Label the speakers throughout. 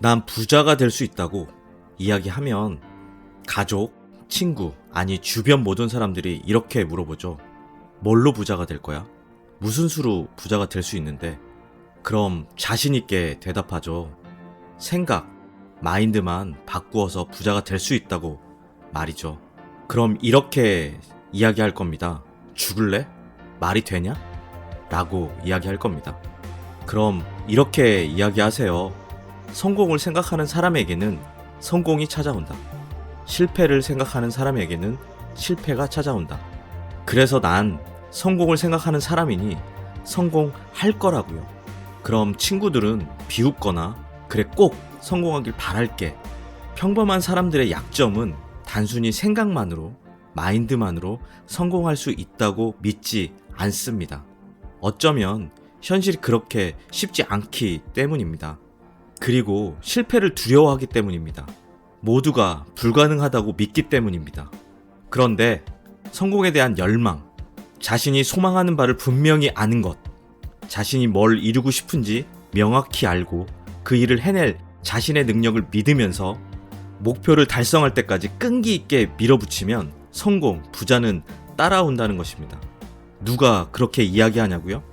Speaker 1: 난 부자가 될 수 있다고 이야기하면 가족, 친구, 아니 주변 모든 사람들이 이렇게 물어보죠. 뭘로 부자가 될 거야? 무슨 수로 부자가 될 수 있는데? 그럼 자신 있게 대답하죠. 생각, 마인드만 바꾸어서 부자가 될 수 있다고 말이죠. 그럼 이렇게 이야기할 겁니다. 죽을래? 말이 되냐? 라고 이야기할 겁니다. 그럼 이렇게 이야기하세요. 성공을 생각하는 사람에게는 성공이 찾아온다. 실패를 생각하는 사람에게는 실패가 찾아온다. 그래서 난 성공을 생각하는 사람이니 성공할 거라고요. 그럼 친구들은 비웃거나 그래 꼭 성공하길 바랄게. 평범한 사람들의 약점은 단순히 생각만으로, 마인드만으로 성공할 수 있다고 믿지 않습니다. 어쩌면 현실이 그렇게 쉽지 않기 때문입니다. 그리고 실패를 두려워하기 때문입니다. 모두가 불가능하다고 믿기 때문입니다. 그런데 성공에 대한 열망, 자신이 소망하는 바를 분명히 아는 것, 자신이 뭘 이루고 싶은지 명확히 알고 그 일을 해낼 자신의 능력을 믿으면서 목표를 달성할 때까지 끈기 있게 밀어붙이면 성공, 부자는 따라온다는 것입니다. 누가 그렇게 이야기하냐고요?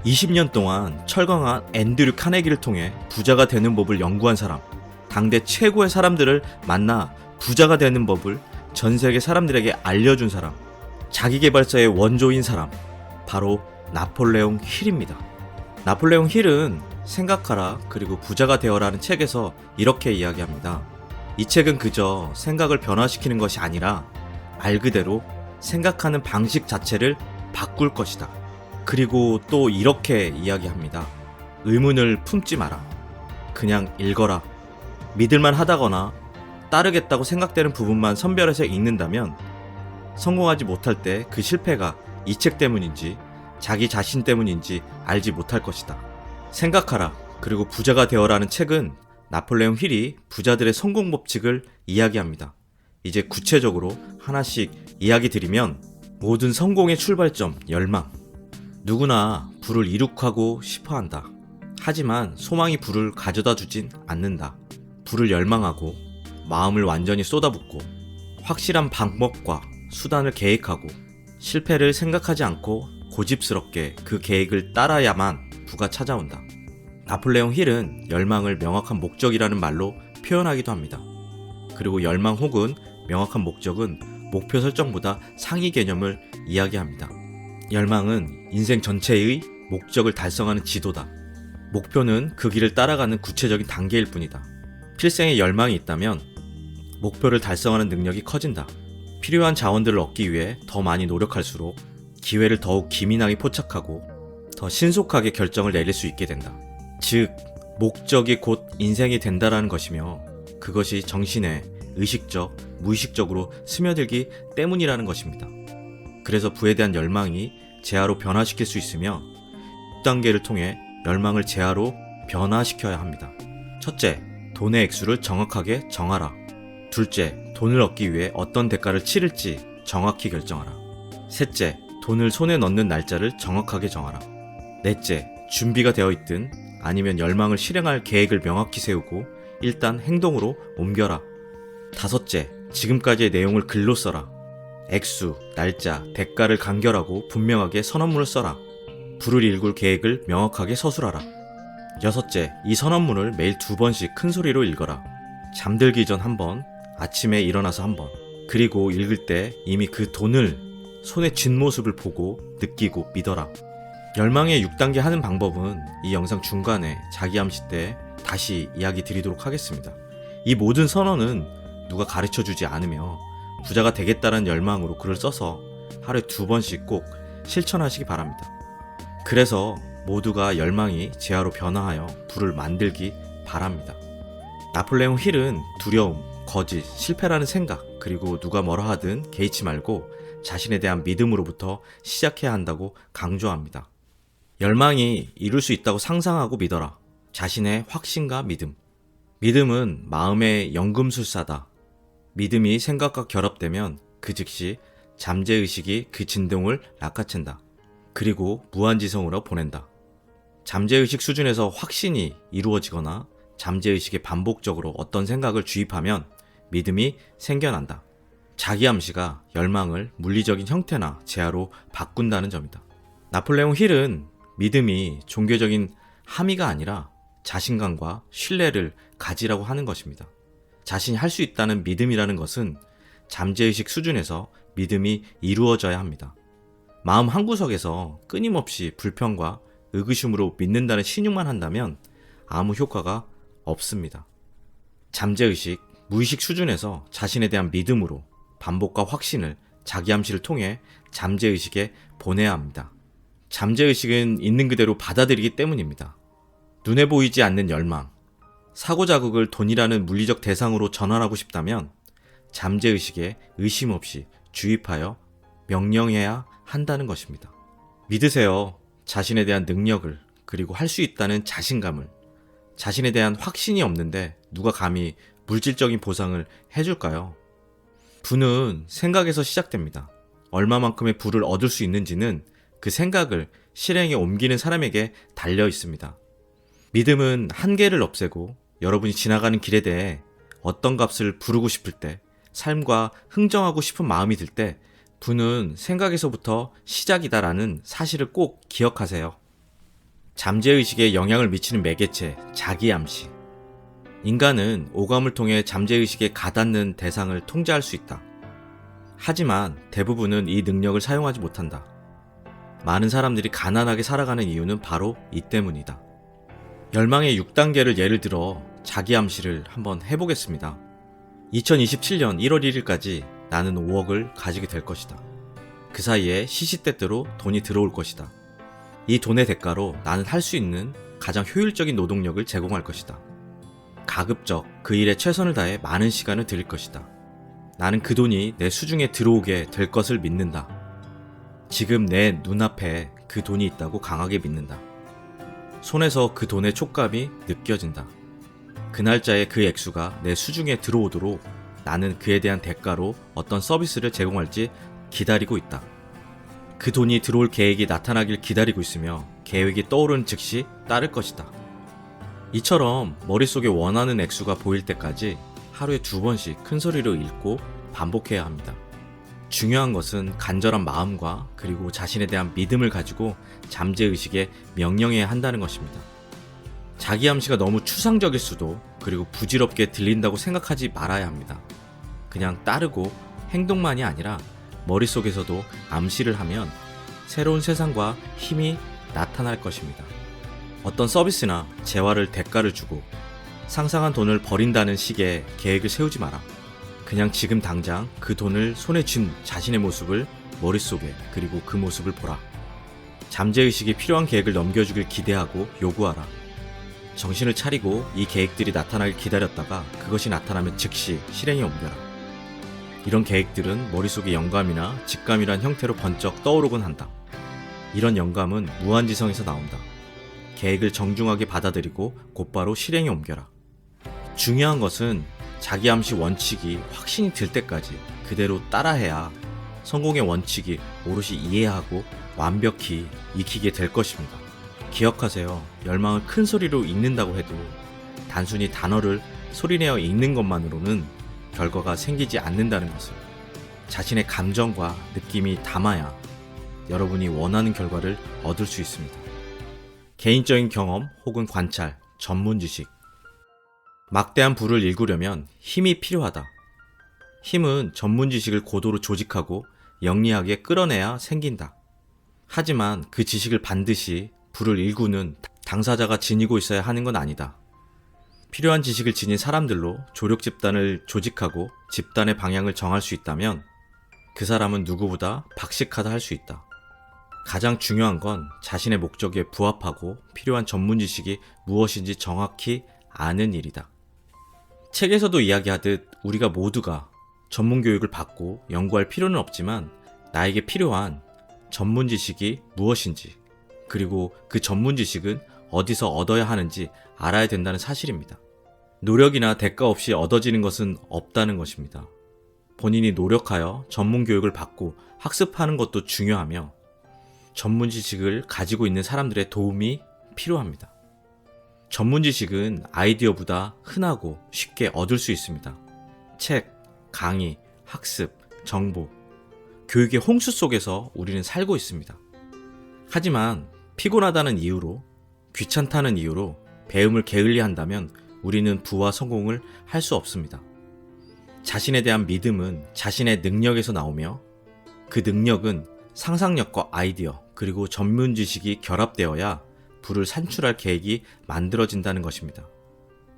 Speaker 1: 20년 동안 철강한 앤드류 카네기를 통해 부자가 되는 법을 연구한 사람, 당대 최고의 사람들을 만나 부자가 되는 법을 전 세계 사람들에게 알려준 사람, 자기계발서의 원조인 사람, 바로 나폴레옹 힐입니다. 나폴레옹 힐은 생각하라 그리고 부자가 되어라는 책에서 이렇게 이야기합니다. 이 책은 그저 생각을 변화시키는 것이 아니라 말 그대로 생각하는 방식 자체를 바꿀 것이다. 그리고 또 이렇게 이야기합니다. 의문을 품지 마라. 그냥 읽어라. 믿을만 하다거나 따르겠다고 생각되는 부분만 선별해서 읽는다면 성공하지 못할 때 그 실패가 이 책 때문인지 자기 자신 때문인지 알지 못할 것이다. 생각하라. 그리고 부자가 되어라는 책은 나폴레옹 힐이 부자들의 성공 법칙을 이야기합니다. 이제 구체적으로 하나씩 이야기 드리면 모든 성공의 출발점, 열망. 누구나 부를 이룩하고 싶어 한다. 하지만 소망이 부를 가져다 주진 않는다. 부를 열망하고 마음을 완전히 쏟아붓고 확실한 방법과 수단을 계획하고 실패를 생각하지 않고 고집스럽게 그 계획을 따라야만 부가 찾아온다. 나폴레옹 힐은 열망을 명확한 목적이라는 말로 표현하기도 합니다. 그리고 열망 혹은 명확한 목적은 목표 설정보다 상위 개념을 이야기합니다. 열망은 인생 전체의 목적을 달성하는 지도다. 목표는 그 길을 따라가는 구체적인 단계일 뿐이다. 필생에 열망이 있다면 목표를 달성하는 능력이 커진다. 필요한 자원들을 얻기 위해 더 많이 노력할수록 기회를 더욱 기민하게 포착하고 더 신속하게 결정을 내릴 수 있게 된다. 즉, 목적이 곧 인생이 된다라는 것이며 그것이 정신에 의식적, 무의식적으로 스며들기 때문이라는 것입니다. 그래서 부에 대한 열망이 재화로 변화시킬 수 있으며 6단계를 통해 열망을 재화로 변화시켜야 합니다. 첫째, 돈의 액수를 정확하게 정하라. 둘째, 돈을 얻기 위해 어떤 대가를 치를지 정확히 결정하라. 셋째, 돈을 손에 넣는 날짜를 정확하게 정하라. 넷째, 준비가 되어 있든 아니면 열망을 실행할 계획을 명확히 세우고 일단 행동으로 옮겨라. 다섯째, 지금까지의 내용을 글로 써라. 액수, 날짜, 대가를 간결하고 분명하게 선언문을 써라. 부를 일굴 계획을 명확하게 서술하라. 여섯째, 이 선언문을 매일 2번씩 큰 소리로 읽어라. 잠들기 전 1번, 아침에 일어나서 1번. 그리고 읽을 때 이미 그 돈을 손에 쥔 모습을 보고 느끼고 믿어라. 열망의 6단계 하는 방법은 이 영상 중간에 자기 암시 때 다시 이야기 드리도록 하겠습니다. 이 모든 선언은 누가 가르쳐주지 않으며 부자가 되겠다는 열망으로 글을 써서 하루에 2번씩 꼭 실천하시기 바랍니다. 그래서 모두가 열망이 재화로 변화하여 부를 만들기 바랍니다. 나폴레옹 힐은 두려움, 거짓, 실패라는 생각, 그리고 누가 뭐라 하든 개의치 말고 자신에 대한 믿음으로부터 시작해야 한다고 강조합니다. 열망이 이룰 수 있다고 상상하고 믿어라. 자신의 확신과 믿음. 믿음은 마음의 연금술사다. 믿음이 생각과 결합되면 그 즉시 잠재의식이 그 진동을 낚아챈다. 그리고 무한지성으로 보낸다. 잠재의식 수준에서 확신이 이루어지거나 잠재의식에 반복적으로 어떤 생각을 주입하면 믿음이 생겨난다. 자기암시가 열망을 물리적인 형태나 재화로 바꾼다는 점이다. 나폴레옹 힐은 믿음이 종교적인 함의가 아니라 자신감과 신뢰를 가지라고 하는 것입니다. 자신이 할 수 있다는 믿음이라는 것은 잠재의식 수준에서 믿음이 이루어져야 합니다. 마음 한구석에서 끊임없이 불평과 의구심으로 믿는다는 신용만 한다면 아무 효과가 없습니다. 잠재의식, 무의식 수준에서 자신에 대한 믿음으로 반복과 확신을 자기암시를 통해 잠재의식에 보내야 합니다. 잠재의식은 있는 그대로 받아들이기 때문입니다. 눈에 보이지 않는 열망, 사고자극을 돈이라는 물리적 대상으로 전환하고 싶다면 잠재의식에 의심 없이 주입하여 명령해야 한다는 것입니다. 믿으세요. 자신에 대한 능력을, 그리고 할 수 있다는 자신감을. 자신에 대한 확신이 없는데 누가 감히 물질적인 보상을 해줄까요? 부는 생각에서 시작됩니다. 얼마만큼의 부를 얻을 수 있는지는 그 생각을 실행에 옮기는 사람에게 달려 있습니다. 믿음은 한계를 없애고 여러분이 지나가는 길에 대해 어떤 값을 부르고 싶을 때, 삶과 흥정하고 싶은 마음이 들 때 부는 생각에서부터 시작이다라는 사실을 꼭 기억하세요. 잠재의식에 영향을 미치는 매개체, 자기암시. 인간은 오감을 통해 잠재의식에 가닿는 대상을 통제할 수 있다. 하지만 대부분은 이 능력을 사용하지 못한다. 많은 사람들이 가난하게 살아가는 이유는 바로 이 때문이다. 열망의 6단계를 예를 들어 자기암시를 한번 해보겠습니다. 2027년 1월 1일까지 나는 5억을 가지게 될 것이다. 그 사이에 시시때때로 돈이 들어올 것이다. 이 돈의 대가로 나는 할 수 있는 가장 효율적인 노동력을 제공할 것이다. 가급적 그 일에 최선을 다해 많은 시간을 들일 것이다. 나는 그 돈이 내 수중에 들어오게 될 것을 믿는다. 지금 내 눈앞에 그 돈이 있다고 강하게 믿는다. 손에서 그 돈의 촉감이 느껴진다. 그 날짜에 그 액수가 내 수중에 들어오도록 나는 그에 대한 대가로 어떤 서비스를 제공할지 기다리고 있다. 그 돈이 들어올 계획이 나타나길 기다리고 있으며 계획이 떠오른 즉시 따를 것이다. 이처럼 머릿속에 원하는 액수가 보일 때까지 하루에 2번씩 큰 소리로 읽고 반복해야 합니다. 중요한 것은 간절한 마음과 그리고 자신에 대한 믿음을 가지고 잠재의식에 명령해야 한다는 것입니다. 자기암시가 너무 추상적일 수도, 그리고 부질없게 들린다고 생각하지 말아야 합니다. 그냥 따르고 행동만이 아니라 머릿속에서도 암시를 하면 새로운 세상과 힘이 나타날 것입니다. 어떤 서비스나 재화를 대가를 주고 상상한 돈을 버린다는 식의 계획을 세우지 마라. 그냥 지금 당장 그 돈을 손에 쥔 자신의 모습을 머릿속에, 그리고 그 모습을 보라. 잠재의식이 필요한 계획을 넘겨주길 기대하고 요구하라. 정신을 차리고 이 계획들이 나타나길 기다렸다가 그것이 나타나면 즉시 실행에 옮겨라. 이런 계획들은 머릿속에 영감이나 직감이란 형태로 번쩍 떠오르곤 한다. 이런 영감은 무한지성에서 나온다. 계획을 정중하게 받아들이고 곧바로 실행에 옮겨라. 중요한 것은 자기암시 원칙이 확신이 들 때까지 그대로 따라해야 성공의 원칙이 오롯이 이해하고 완벽히 익히게 될 것입니다. 기억하세요. 열망을 큰 소리로 읽는다고 해도 단순히 단어를 소리내어 읽는 것만으로는 결과가 생기지 않는다는 것을 자신의 감정과 느낌이 담아야 여러분이 원하는 결과를 얻을 수 있습니다. 개인적인 경험 혹은 관찰, 전문 지식. 막대한 부를 일구려면 힘이 필요하다. 힘은 전문 지식을 고도로 조직하고 영리하게 끌어내야 생긴다. 하지만 그 지식을 반드시 부를 일구는 당사자가 지니고 있어야 하는 건 아니다. 필요한 지식을 지닌 사람들로 조력 집단을 조직하고 집단의 방향을 정할 수 있다면 그 사람은 누구보다 박식하다 할 수 있다. 가장 중요한 건 자신의 목적에 부합하고 필요한 전문 지식이 무엇인지 정확히 아는 일이다. 책에서도 이야기하듯 우리가 모두가 전문 교육을 받고 연구할 필요는 없지만 나에게 필요한 전문 지식이 무엇인지, 그리고 그 전문 지식은 어디서 얻어야 하는지 알아야 된다는 사실입니다. 노력이나 대가 없이 얻어지는 것은 없다는 것입니다. 본인이 노력하여 전문 교육을 받고 학습하는 것도 중요하며 전문 지식을 가지고 있는 사람들의 도움이 필요합니다. 전문 지식은 아이디어보다 흔하고 쉽게 얻을 수 있습니다. 책, 강의, 학습, 정보, 교육의 홍수 속에서 우리는 살고 있습니다. 하지만 피곤하다는 이유로, 귀찮다는 이유로 배움을 게을리한다면 우리는 부와 성공을 할 수 없습니다. 자신에 대한 믿음은 자신의 능력에서 나오며 그 능력은 상상력과 아이디어 그리고 전문 지식이 결합되어야 부를 산출할 계획이 만들어진다는 것입니다.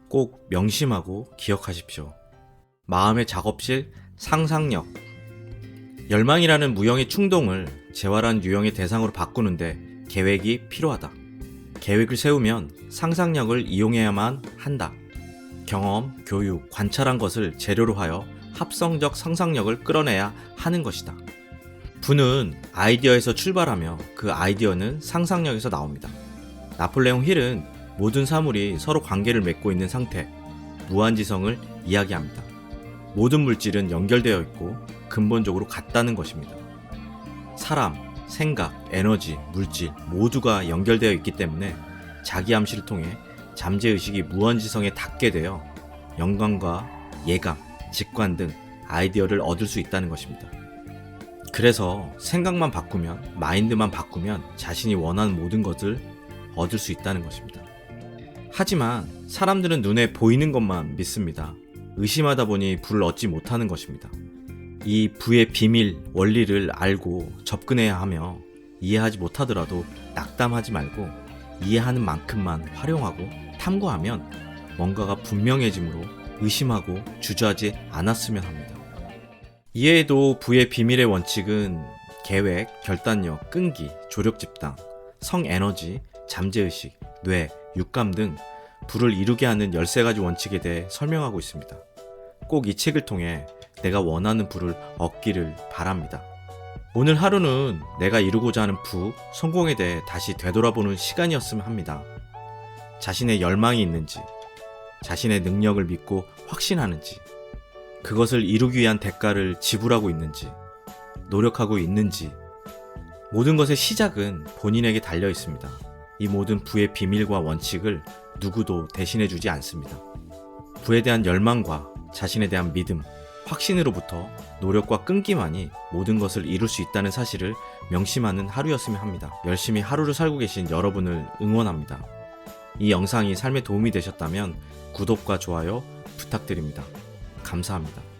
Speaker 1: 꼭 명심하고 기억하십시오. 마음의 작업실 상상력. 열망이라는 무형의 충동을 재활한 유형의 대상으로 바꾸는데 계획이 필요하다. 계획을 세우면 상상력을 이용해야만 한다. 경험, 교육, 관찰한 것을 재료로 하여 합성적 상상력을 끌어내야 하는 것이다. 부는 아이디어에서 출발하며 그 아이디어는 상상력에서 나옵니다. 나폴레옹 힐은 모든 사물이 서로 관계를 맺고 있는 상태, 무한지성을 이야기합니다. 모든 물질은 연결되어 있고 근본적으로 같다는 것입니다. 사람, 생각, 에너지, 물질 모두가 연결되어 있기 때문에 자기 암시를 통해 잠재의식이 무한지성에 닿게 되어 영감과 예감, 직관 등 아이디어를 얻을 수 있다는 것입니다. 그래서 생각만 바꾸면, 마인드만 바꾸면 자신이 원하는 모든 것을 얻을 수 있다는 것입니다. 하지만 사람들은 눈에 보이는 것만 믿습니다. 의심하다 보니 부를 얻지 못하는 것입니다. 이 부의 비밀, 원리를 알고 접근해야 하며 이해하지 못하더라도 낙담하지 말고 이해하는 만큼만 활용하고 탐구하면 뭔가가 분명해지므로 의심하고 주저하지 않았으면 합니다. 이외에도 부의 비밀의 원칙은 계획, 결단력, 끈기, 조력 집단, 성에너지, 잠재의식, 뇌, 육감 등 부를 이루게 하는 13가지 원칙에 대해 설명하고 있습니다. 꼭 이 책을 통해 내가 원하는 부를 얻기를 바랍니다. 오늘 하루는 내가 이루고자 하는 부, 성공에 대해 다시 되돌아보는 시간이었으면 합니다. 자신의 열망이 있는지, 자신의 능력을 믿고 확신하는지, 그것을 이루기 위한 대가를 지불하고 있는지, 노력하고 있는지, 모든 것의 시작은 본인에게 달려 있습니다. 이 모든 부의 비밀과 원칙을 누구도 대신해주지 않습니다. 부에 대한 열망과 자신에 대한 믿음, 확신으로부터 노력과 끈기만이 모든 것을 이룰 수 있다는 사실을 명심하는 하루였으면 합니다. 열심히 하루를 살고 계신 여러분을 응원합니다. 이 영상이 삶에 도움이 되셨다면 구독과 좋아요 부탁드립니다. 감사합니다.